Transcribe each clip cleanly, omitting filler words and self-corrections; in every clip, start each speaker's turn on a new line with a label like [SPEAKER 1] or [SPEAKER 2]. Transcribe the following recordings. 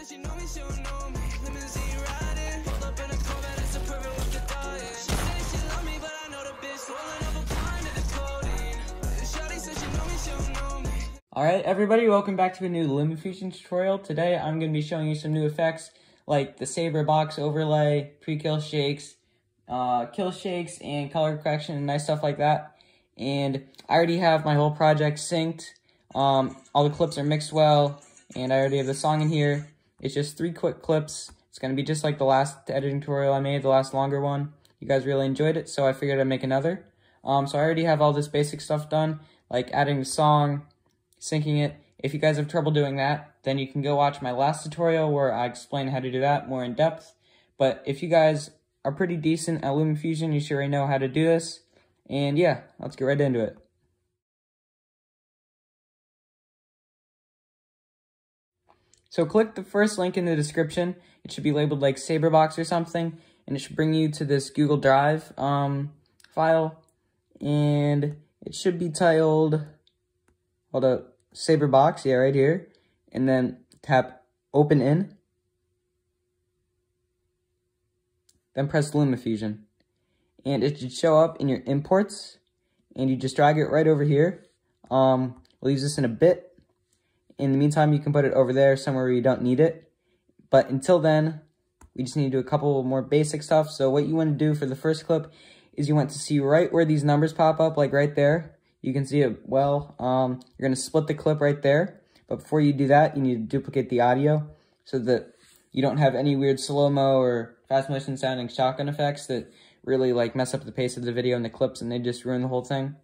[SPEAKER 1] said she know me, she don't know me. Limousine riding, pulled up in a Corvette, it's a perfect with the diet. She said she love me, but I know the bitch rolling up a pint of the codeine. Shawty said she know me, she don't know me.
[SPEAKER 2] Alright everybody, welcome back to a new Lumafusion tutorial. Today I'm going to be showing you some new effects like the Saber box overlay, pre-kill shakes, kill shakes, and color correction and nice stuff like that. And I already have my whole project synced. All the clips are mixed well, and I already have the song in here. It's just 3 quick clips. It's going to be just like the last editing tutorial I made, the last longer one. You guys really enjoyed it, so I figured I'd make another. So I already have all this basic stuff done, like adding the song, syncing it. If you guys have trouble doing that, then you can go watch my last tutorial where I explain how to do that more in depth. But if you guys are pretty decent at Lumafusion, you should already know how to do this. And yeah, let's get right into it. So click the first link in the description. It should be labeled like Saber box or something, and it should bring you to this Google Drive file, and it should be titled, hold up, Saber box, yeah, right here, and then tap open in, then press Lumafusion, and it should show up in your imports, and you just drag it right over here. We'll use this in a bit. In the meantime, you can put it over there somewhere where you don't need it, but until then, we just need to do a couple more basic stuff. So what you want to do for the first clip is you want to see right where these numbers pop up, like right there. You can see it well. You're going to split the clip right there. But before you do that, you need to duplicate the audio so that you don't have any weird slow-mo or fast motion sounding shotgun effects that really like mess up the pace of the video and the clips, and they just ruin the whole thing.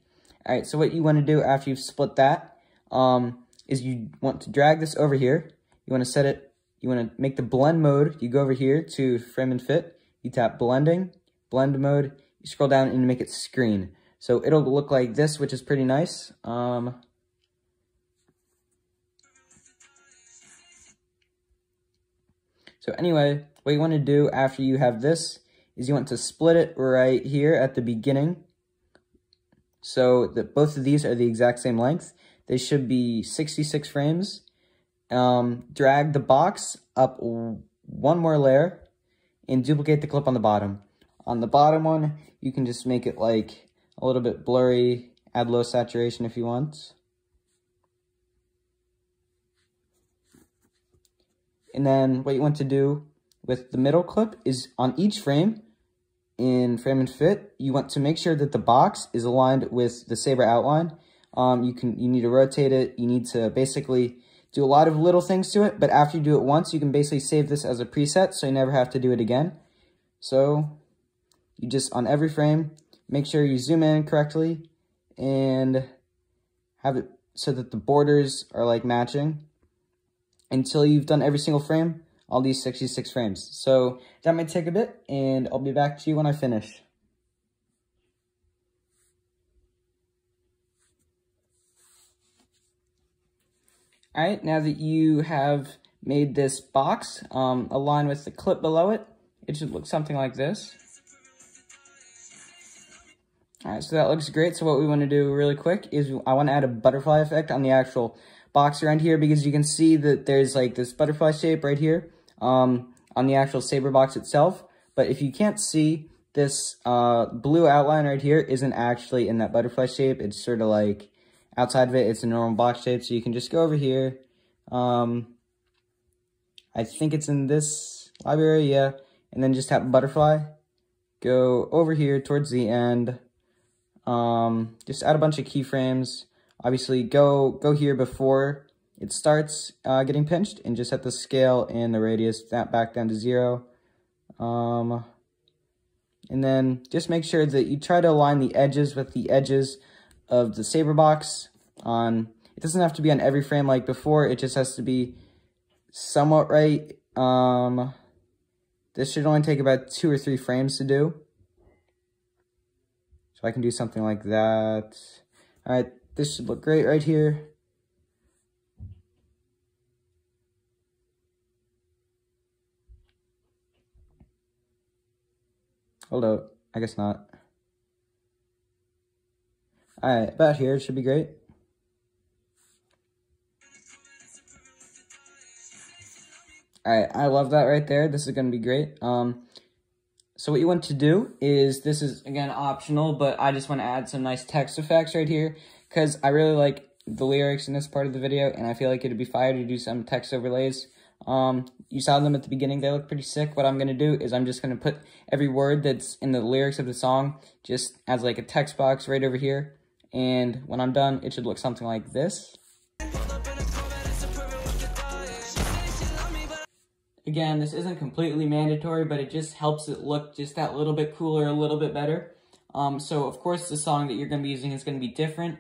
[SPEAKER 2] All right, so what you want to do after you've split that is you want to drag this over here. You want to set it, you want to make the blend mode. You go over here to frame and fit. You tap blending, blend mode. You scroll down and make it screen. So it'll look like this, which is pretty nice. So anyway, what you want to do after you have this is you want to split it right here at the beginning so that both of these are the exact same length. They should be 66 frames. Drag the box up one more layer and duplicate the clip on the bottom. On the bottom one, you can just make it like a little bit blurry, add low saturation if you want. And then what you want to do with the middle clip is on each frame, in frame and fit, you want to make sure that the box is aligned with the Saber outline. You need to rotate it. You need to basically do a lot of little things to it, but after you do it once, you can basically save this as a preset so you never have to do it again. So you just, on every frame, make sure you zoom in correctly and have it so that the borders are like matching until you've done every single frame, all these 66 frames. So that might take a bit, and I'll be back to you when I finish. Alright, now that you have made this box align with the clip below it, it should look something like this. Alright, so that looks great. So what we want to do really quick is I want to add a butterfly effect on the actual box around here, because you can see that there's like this butterfly shape right here on the actual Saber box itself. But if you can't see, this blue outline right here isn't actually in that butterfly shape. It's sort of like outside of it. It's a normal box shape. So you can just go over here. I think it's in this library, yeah. And then just tap butterfly. Go over here towards the end. Just add a bunch of keyframes. Obviously, go here before it starts getting pinched, and just set the scale and the radius back down to 0. And then just make sure that you try to align the edges with the edges of the Saber box. It doesn't have to be on every frame like before. It just has to be somewhat right. This should only take about 2 or 3 frames to do. So I can do something like that. All right, this should look great right here. Hold up, I guess not. All right, about here, it should be great. Alright, I love that right there. This is going to be great. So what you want to do is, this is, again, optional, but I just want to add some nice text effects right here, because I really like the lyrics in this part of the video, and I feel like it'd be fire to do some text overlays. You saw them at the beginning, they look pretty sick. What I'm going to do is I'm just going to put every word that's in the lyrics of the song just as like a text box right over here, and when I'm done, it should look something like this. Again, this isn't completely mandatory, but it just helps it look just that little bit cooler, a little bit better. So of course the song that you're going to be using is going to be different.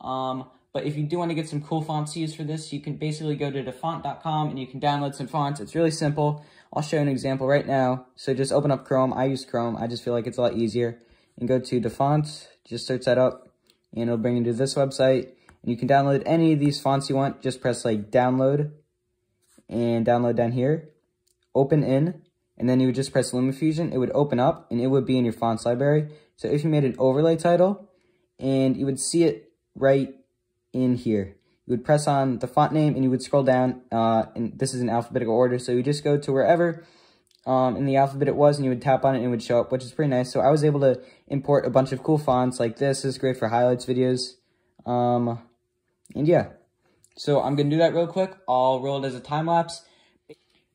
[SPEAKER 2] But if you do want to get some cool fonts to use for this, you can basically go to dafont.com and you can download some fonts. It's really simple. I'll show you an example right now. So just open up Chrome. I use Chrome. I just feel like it's a lot easier. And go to Dafont. Just search that up. And it'll bring you to this website. And you can download any of these fonts you want. Just press like download. And download down here. Open in. And then you would just press Lumafusion. It would open up. And it would be in your fonts library. So if you made an overlay title. And you would see it right in here. You would press on the font name and you would scroll down, and this is in alphabetical order, so you just go to wherever in the alphabet it was and you would tap on it and it would show up, which is pretty nice. So I was able to import a bunch of cool fonts like this. This is great for highlights videos. And yeah, so I'm gonna do that real quick. I'll roll it as a time lapse.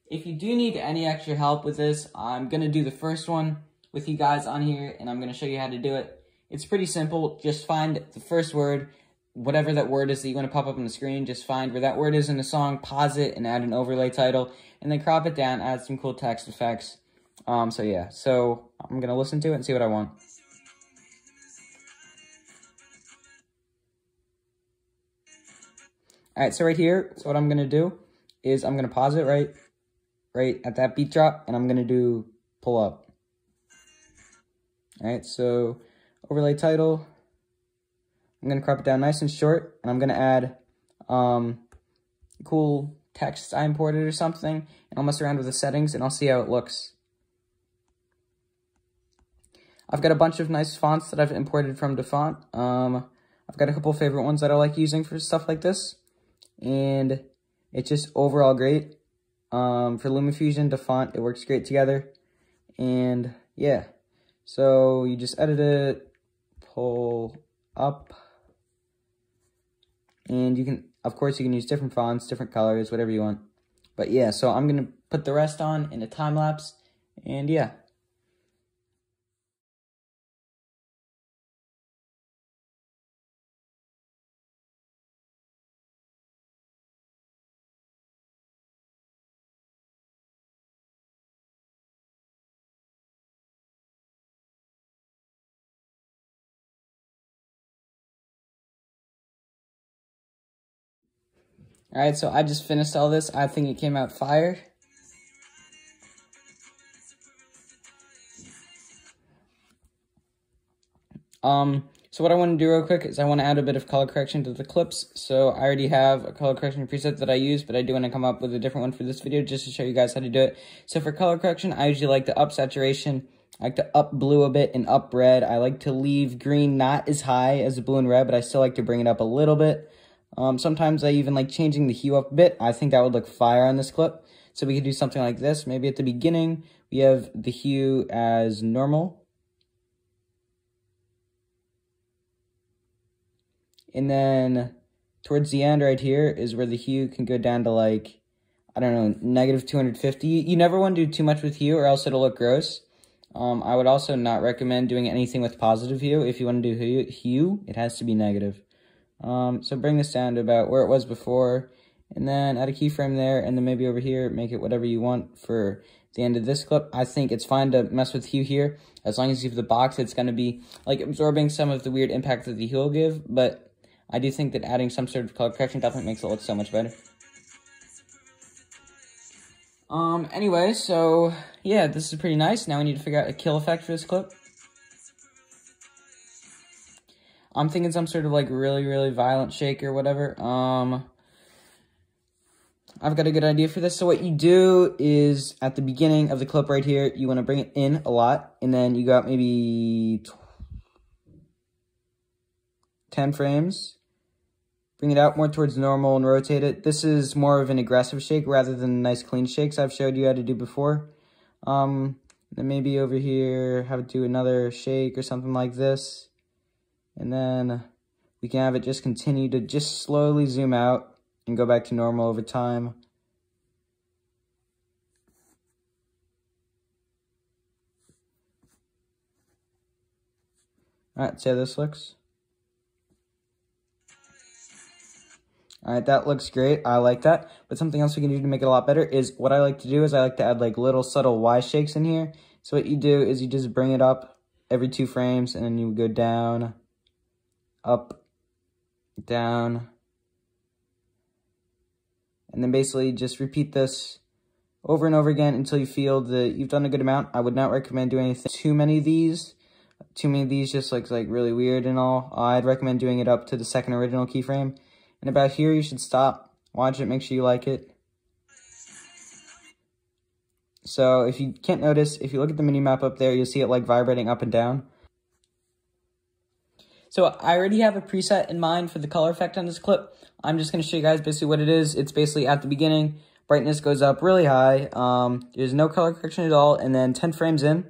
[SPEAKER 2] If you do need any extra help with this, I'm gonna do the first one with you guys on here and I'm gonna show you how to do it. It's pretty simple. Just find the first word, whatever that word is that you want to pop up on the screen, just find where that word is in the song, pause it, and add an overlay title, and then crop it down, add some cool text effects. So yeah, so I'm going to listen to it and see what I want. Alright, so right here, so what I'm going to do is I'm going to pause it right at that beat drop, and I'm going to do pull up. Alright, so overlay title. I'm going to crop it down nice and short, and I'm going to add cool text I imported or something, and I'll mess around with the settings, and I'll see how it looks. I've got a bunch of nice fonts that I've imported from Dafont. I've got a couple favorite ones that I like using for stuff like this, and it's just overall great. For Lumafusion, Dafont, it works great together, and yeah. So you just edit it, pull up, and you can, of course, you can use different fonts, different colors, whatever you want. But yeah, so I'm going to put the rest on in a time lapse, and yeah. Alright, so I just finished all this. I think it came out fire. So what I want to do real quick is I want to add a bit of color correction to the clips. So I already have a color correction preset that I use, but I do want to come up with a different one for this video just to show you guys how to do it. So for color correction, I usually like to up saturation. I like to up blue a bit and up red. I like to leave green not as high as the blue and red, but I still like to bring it up a little bit. Sometimes I even like changing the hue up a bit. I think that would look fire on this clip. So we could do something like this. Maybe at the beginning, we have the hue as normal. And then towards the end right here is where the hue can go down to like, I don't know, negative 250. You never want to do too much with hue or else it'll look gross. I would also not recommend doing anything with positive hue. If you want to do hue, it has to be negative. So bring this down to about where it was before, and then add a keyframe there, and then maybe over here, make it whatever you want for the end of this clip. I think it's fine to mess with hue here. As long as you have the box, it's going to be like absorbing some of the weird impact that the hue will give, but I do think that adding some sort of color correction definitely makes it look so much better. Anyway, so yeah, this is pretty nice. Now we need to figure out a kill effect for this clip. I'm thinking some sort of like really, really violent shake or whatever. I've got a good idea for this. So what you do is at the beginning of the clip right here, you want to bring it in a lot, and then you got maybe 10 frames. bring it out more towards normal and rotate it. This is more of an aggressive shake rather than nice clean shakes I've showed you how to do before. Then maybe over here, have it do another shake or something like this. And then we can have it just continue to just slowly zoom out and go back to normal over time. Alright, see how this looks? Alright, that looks great. I like that. But something else we can do to make it a lot better is what I like to do is I like to add like little subtle Y shakes in here. So what you do is you just bring it up every 2 frames and then you go down, up, down. And then basically just repeat this over and over again until you feel that you've done a good amount. I would not recommend doing anything too many of these. Too many of these just looks like really weird and all. I'd recommend doing it up to the second original keyframe. And about here, you should stop, watch it, make sure you like it. So if you can't notice, if you look at the mini map up there, you'll see it like vibrating up and down. So I already have a preset in mind for the color effect on this clip. I'm just going to show you guys basically what it is. It's basically at the beginning, brightness goes up really high. There's no color correction at all. And then 10 frames in,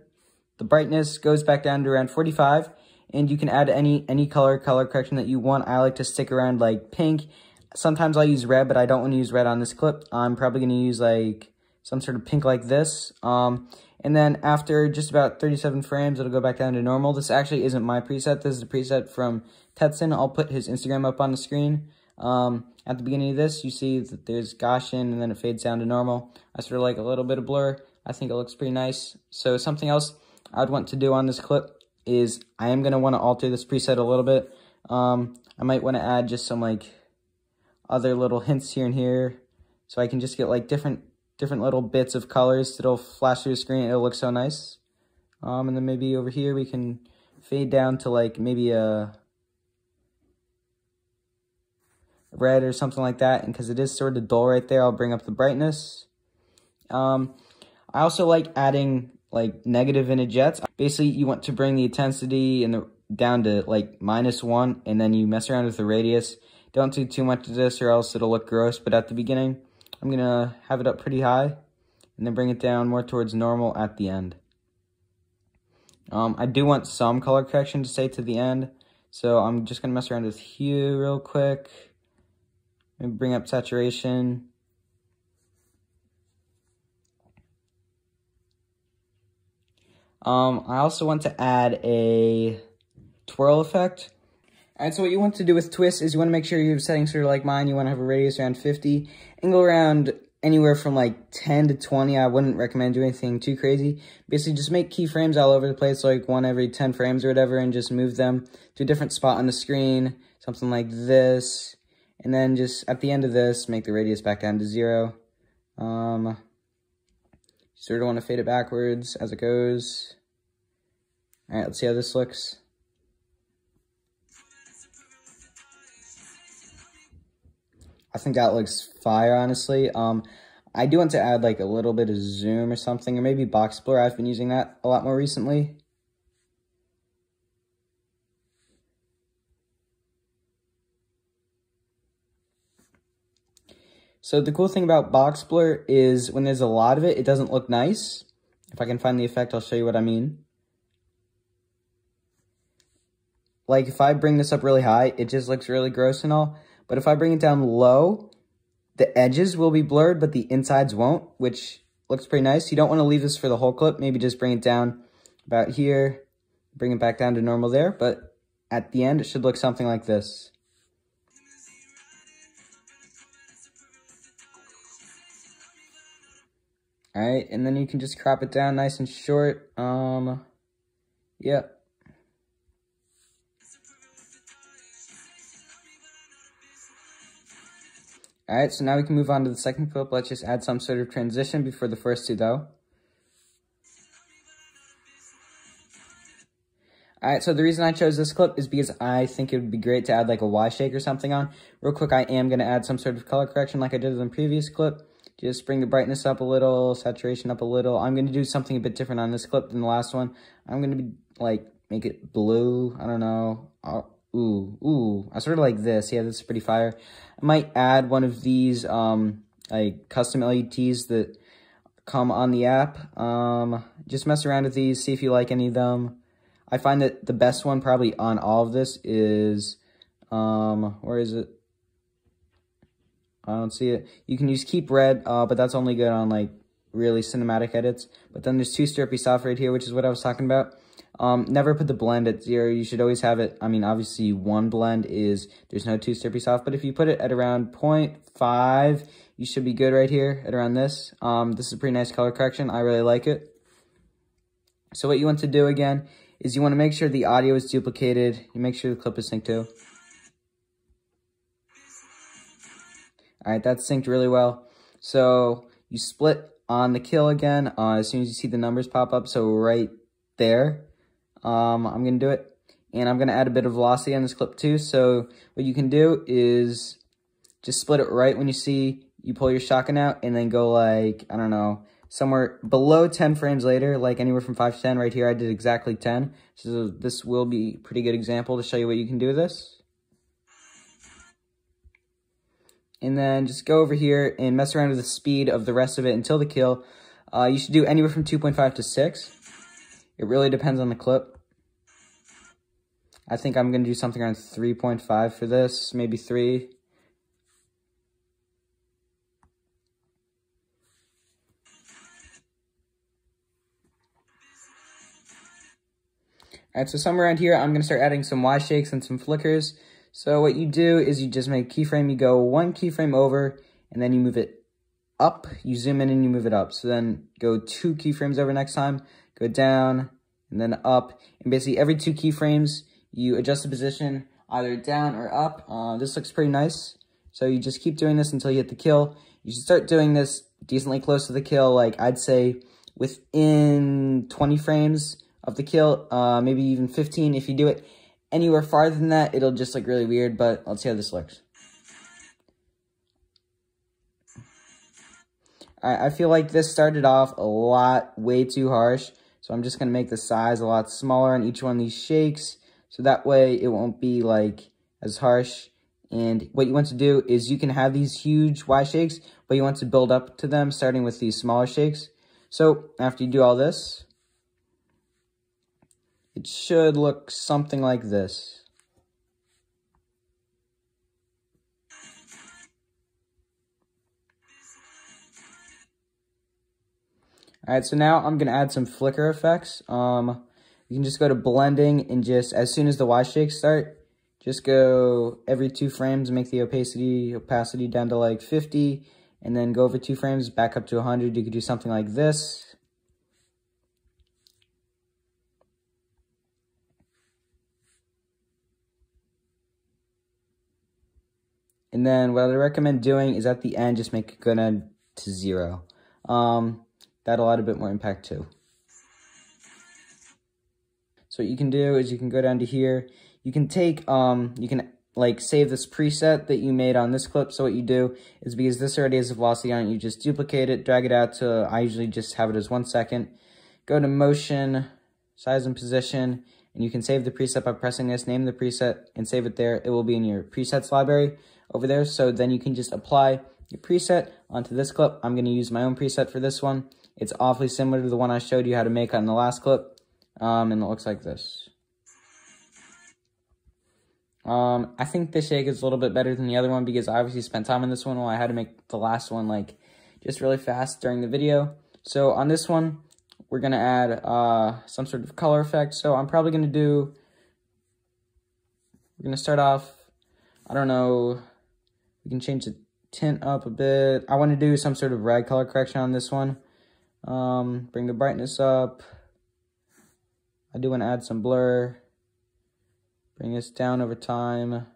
[SPEAKER 2] the brightness goes back down to around 45. And you can add any color correction that you want. I like to stick around like pink. Sometimes I'll use red, but I don't want to use red on this clip. I'm probably going to use like some sort of pink like this. And then after just about 37 frames, it'll go back down to normal. This actually isn't my preset. This is a preset from Tetson. I'll put his Instagram up on the screen. At the beginning of this, you see that there's Gaussian, and then it fades down to normal. I sort of like a little bit of blur. I think it looks pretty nice. So something else I'd want to do on this clip is I am going to want to alter this preset a little bit. I might want to add just some like other little hints here and here, so I can just get like different little bits of colors that'll flash through the screen. It'll look so nice. And then maybe over here we can fade down to like maybe a red or something like that. And because it is sort of dull right there, I'll bring up the brightness. I also like adding like negative jets. Basically, you want to bring the intensity and down to like -1, and then you mess around with the radius. Don't do too much of this or else it'll look gross, but at the beginning, I'm gonna have it up pretty high, and then bring it down more towards normal at the end. I do want some color correction to stay to the end, so I'm just gonna mess around with hue real quick. Maybe bring up saturation. I also want to add a twirl effect. Alright, so what you want to do with twists is you want to make sure you have settings sort of like mine. You want to have a radius around 50 and go around anywhere from like 10 to 20. I wouldn't recommend doing anything too crazy. Basically, just make keyframes all over the place, like one every 10 frames or whatever, and just move them to a different spot on the screen, something like this. And then just at the end of this, make the radius back down to 0. Sort of want to fade it backwards as it goes. Alright, let's see how this looks. I think that looks fire, honestly. I do want to add like a little bit of zoom or something, or maybe box blur. I've been using that a lot more recently. So the cool thing about box blur is when there's a lot of it, it doesn't look nice. If I can find the effect, I'll show you what I mean. Like if I bring this up really high, it just looks really gross and all. But if I bring it down low, the edges will be blurred, but the insides won't, which looks pretty nice. You don't want to leave this for the whole clip. Maybe just bring it down about here, bring it back down to normal there. But at the end, it should look something like this. Alright, and then you can just crop it down nice and short. Yeah. Alright, so now we can move on to the second clip. Let's just add some sort of transition before the first two, though. Alright, so the reason I chose this clip is because I think it would be great to add like a Y shake or something on. Real quick, I am going to add some sort of color correction like I did in the previous clip. Just bring the brightness up a little, saturation up a little. I'm going to do something a bit different on this clip than the last one. I'm going to be like, make it blue. I don't know. Ooh, I sort of like this. Yeah, this is pretty fire. I might add one of these, like, custom LEDs that come on the app. Just mess around with these, see if you like any of them. I find that the best one probably on all of this is, where is it? I don't see it. You can use keep red, but that's only good on, like, really cinematic edits. But then there's 2 syrupy soft right here, which is what I was talking about. Never put the blend at 0. You should always have it. I mean, obviously, 1 blend is, there's no 2 syrupy soft, but if you put it at around 0.5, you should be good right here at around this. This is a pretty nice color correction. I really like it. So what you want to do again is you want to make sure the audio is duplicated. You make sure the clip is synced too. Alright, that's synced really well. So you split on the kill again as soon as you see the numbers pop up. So right there, I'm going to do it. And I'm going to add a bit of velocity on this clip too. So what you can do is just split it right when you see you pull your shotgun out and then go like, I don't know, somewhere below 10 frames later, like anywhere from 5 to 10. Right here I did exactly 10. So this will be a pretty good example to show you what you can do with this. And then just go over here and mess around with the speed of the rest of it until the kill. You should do anywhere from 2.5 to 6. It really depends on the clip. I think I'm going to do something around 3.5 for this, maybe 3. Alright, so somewhere around here, I'm going to start adding some Y shakes and some flickers. So what you do is you just make keyframe, you go 1 keyframe over, and then you move it up, you zoom in and you move it up. So then go 2 keyframes over next time, go down, and then up. And basically every 2 keyframes, you adjust the position either down or up. This looks pretty nice. So you just keep doing this until you hit the kill. You should start doing this decently close to the kill, like I'd say within 20 frames of the kill, maybe even 15. If you do it anywhere farther than that, it'll just look really weird, but let's see how this looks. Alright, I feel like this started off a lot, way too harsh, so I'm just going to make the size a lot smaller on each one of these shakes, so that way it won't be like as harsh. And what you want to do is you can have these huge Y shakes, but you want to build up to them starting with these smaller shakes. So after you do all this, it should look something like this. Alright, so now I'm going to add some flicker effects. You can just go to blending and just, as soon as the Y shakes start, just go every 2 frames, make the opacity down to like 50, and then go over 2 frames, back up to 100. You could do something like this. And then what I recommend doing is at the end, just make it go down to 0. That'll add a bit more impact too. So what you can do is you can go down to here. You can take, you can like save this preset that you made on this clip. So what you do is, because this already has a velocity on it, you just duplicate it, drag it out to, I usually just have it as 1 second. Go to motion, size and position, and you can save the preset by pressing this, name the preset, and save it there. It will be in your presets library over there. So then you can just apply your preset onto this clip. I'm going to use my own preset for this one. It's awfully similar to the one I showed you how to make on the last clip. And it looks like this. I think this shake is a little bit better than the other one because I obviously spent time on this one while I had to make the last one like just really fast during the video. So on this one, we're going to add some sort of color effect. So I'm probably going to do, we're going to start off, I don't know, we can change the tint up a bit. I want to do some sort of red color correction on this one. Bring the brightness up. I do want to add some blur. Bring this down over time.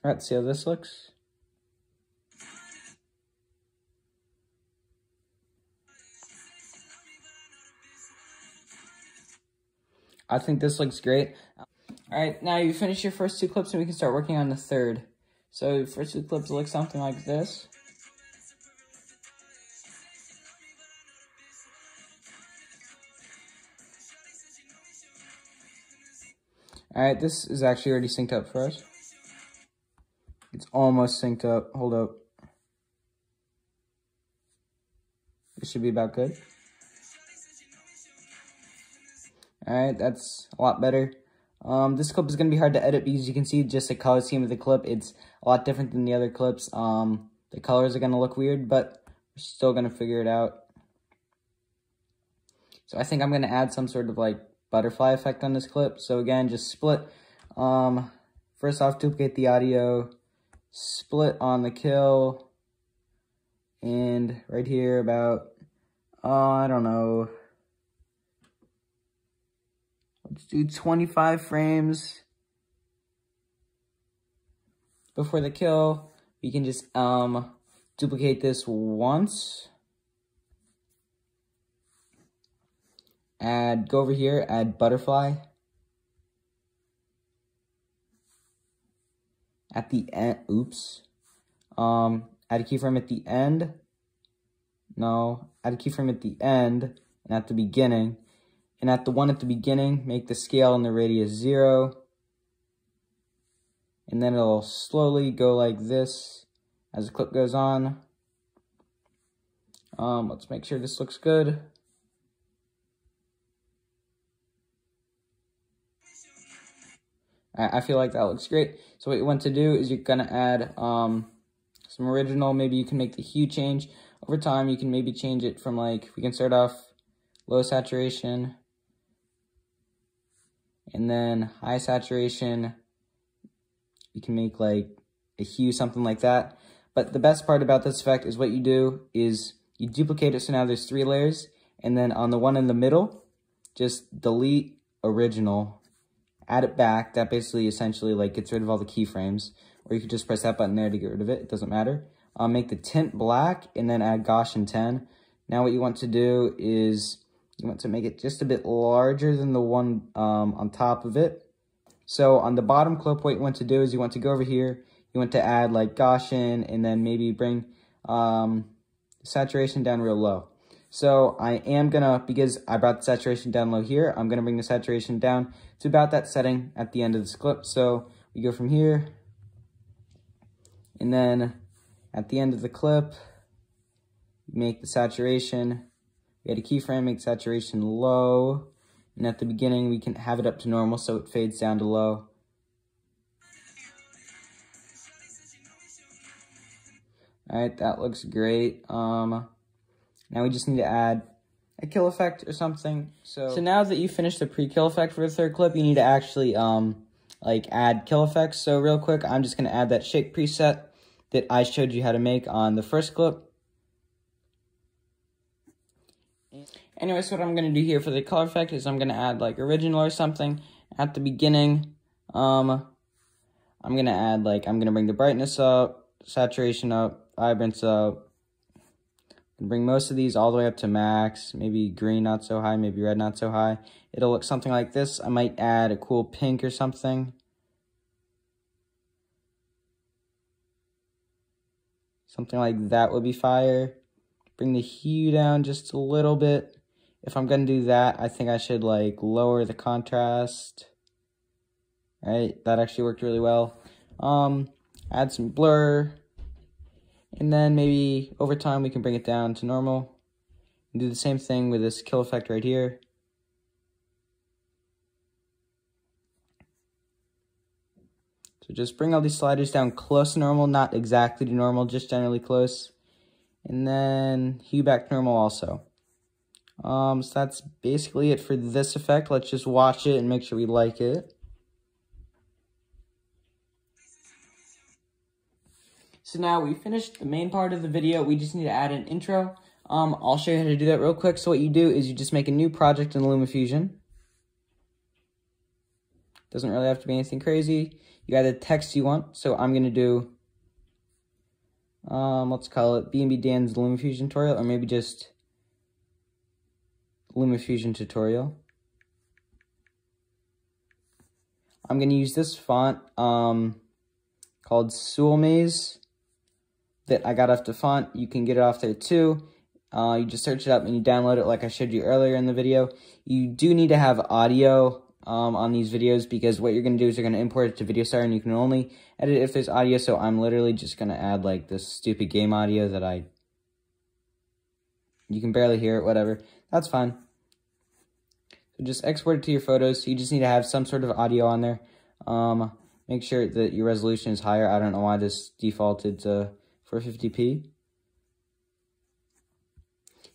[SPEAKER 2] Alright, see how this looks? I think this looks great. Alright, now you finish your first 2 clips and we can start working on the third. So first 2 clips look something like this. Alright, this is actually already synced up for us. It's almost synced up. Hold up. This should be about good. Alright, that's a lot better. This clip is going to be hard to edit because you can see just the color scheme of the clip. It's a lot different than the other clips. The colors are going to look weird, but we're still going to figure it out. So I think I'm going to add some sort of like butterfly effect on this clip. So again, just split. First off, duplicate the audio, split on the kill, and right here about, I don't know, let's do 25 frames before the kill. We can just duplicate this once. Go over here, add butterfly. At the end, oops. Add a keyframe at the end. No, add a keyframe at the end and at the beginning. And at the one at the beginning, make the scale and the radius 0. And then it'll slowly go like this as the clip goes on. Let's make sure this looks good. I feel like that looks great. So what you want to do is you're going to add some original. Maybe you can make the hue change. Over time, you can maybe change it from like, we can start off low saturation. And then high saturation. You can make like a hue, something like that. But the best part about this effect is what you do is you duplicate it so now there's 3 layers. And then on the one in the middle, just delete original. Add it back. That basically essentially like gets rid of all the keyframes. Or you could just press that button there to get rid of it. It doesn't matter. Make the tint black and then add Gaussian 10. Now what you want to do is you want to make it just a bit larger than the one on top of it. So on the bottom clip, what you want to do is you want to go over here. You want to add like Gaussian and then maybe bring saturation down real low. So I am gonna, because I brought the saturation down low here, I'm gonna bring the saturation down to about that setting at the end of this clip. So we go from here, and then at the end of the clip, make the saturation, we add a keyframe, make saturation low, and at the beginning we can have it up to normal so it fades down to low. Alright, that looks great. Now we just need to add a kill effect or something. So now that you finished the pre-kill effect for the third clip, you need to actually like add kill effects. So real quick, I'm just gonna add that shake preset that I showed you how to make on the first clip. Anyway, so what I'm gonna do here for the color effect is I'm gonna add like original or something at the beginning. I'm gonna add like, I'm gonna bring the brightness up, saturation up, vibrance up. Bring most of these all the way up to max, maybe green not so high, maybe red not so high. It'll look something like this. I might add a cool pink or something. Something like that would be fire. Bring the hue down just a little bit. If I'm gonna do that, I think I should like lower the contrast. Right, that actually worked really well. Add some blur. And then maybe over time we can bring it down to normal. And do the same thing with this kill effect right here. So just bring all these sliders down close to normal, not exactly to normal, just generally close. And then hue back to normal also. So that's basically it for this effect. Let's just watch it and make sure we like it. So now we finished the main part of the video. We just need to add an intro. I'll show you how to do that real quick. So what you do is you just make a new project in Lumafusion. Doesn't really have to be anything crazy. You add the text you want. So I'm going to do, let's call it B&B Dan's Lumafusion tutorial, or maybe just Lumafusion tutorial. I'm going to use this font called Sewell Maze that I got off the font. You can get it off there too. You just search it up and you download it like I showed you earlier in the video. You do need to have audio on these videos, because what you're going to do is you're going to import it to VideoStar, and you can only edit it if there's audio. So I'm literally just going to add like this stupid game audio that you can barely hear it, whatever. That's fine. So just export it to your photos. You just need to have some sort of audio on there. Make sure that your resolution is higher. I don't know why this defaulted to 450p. You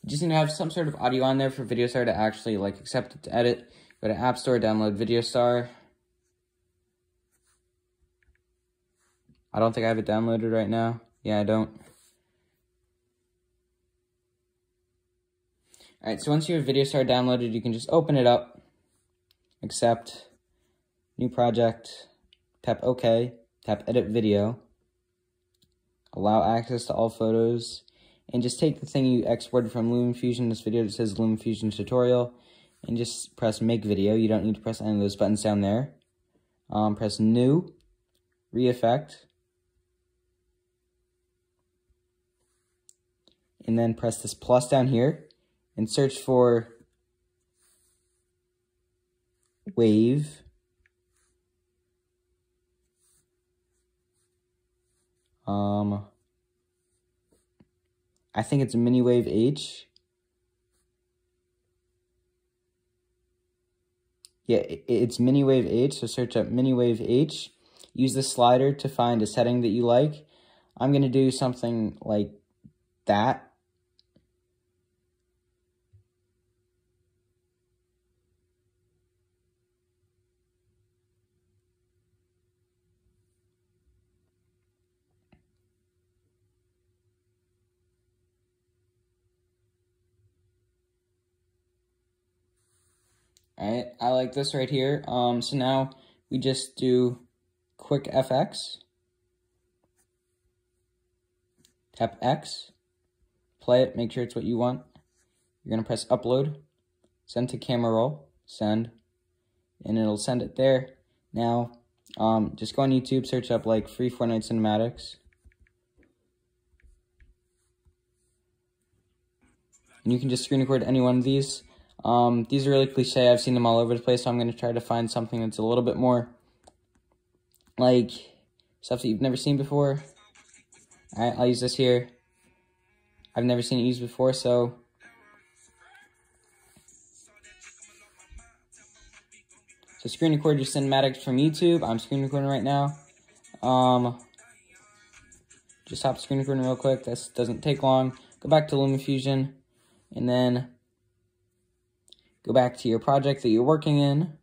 [SPEAKER 2] just need to have some sort of audio on there for VideoStar to actually like accept it to edit. Go to App Store, download VideoStar. I don't think I have it downloaded right now. Yeah, I don't. Alright, so once you have VideoStar downloaded, you can just open it up, accept, new project, tap OK, tap Edit Video, allow access to all photos, and just take the thing you exported from Lumafusion, this video that says Lumafusion tutorial, and just press Make Video. You don't need to press any of those buttons down there. Press New, Re-Effect, and then press this plus down here, and search for Wave. I think it's Mini Wave H. Yeah, it's Mini Wave H, so search up Mini Wave H. Use the slider to find a setting that you like. I'm going to do something like that. Alright, I like this right here. So now we just do quick FX. Tap X. Play it, make sure it's what you want. You're going to press upload. Send to camera roll. Send. And it'll send it there. Now, just go on YouTube, search up like free Fortnite cinematics. And you can just screen record any one of these. These are really cliche. I've seen them all over the place, so I'm going to try to find something that's a little bit more like stuff that you've never seen before. Alright, I'll use this here. I've never seen it used before, so screen record your cinematics from YouTube. I'm screen recording right now. Just stop screen recording real quick. This doesn't take long. Go back to Lumafusion, and then go back to your project that you're working in.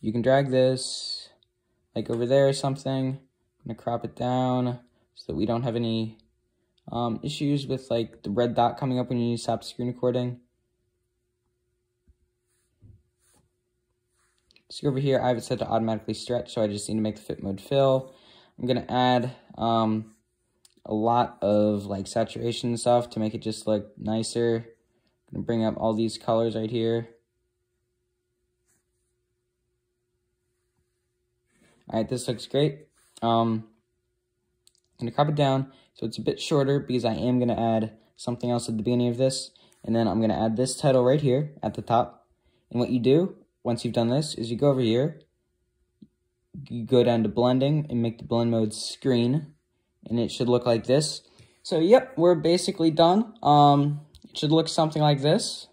[SPEAKER 2] You can drag this like over there or something. I'm gonna crop it down so that we don't have any issues with like the red dot coming up when you stop screen recording. So over here, I have it set to automatically stretch, so I just need to make the fit mode fill. I'm gonna add a lot of like saturation and stuff to make it just look nicer. I'm gonna bring up all these colors right here. Alright, this looks great. I'm gonna crop it down so it's a bit shorter because I am gonna add something else at the beginning of this. And then I'm gonna add this title right here at the top. And what you do, once you've done this, is you go over here, you go down to blending and make the blend mode screen, and it should look like this. So yep, we're basically done. It should look something like this.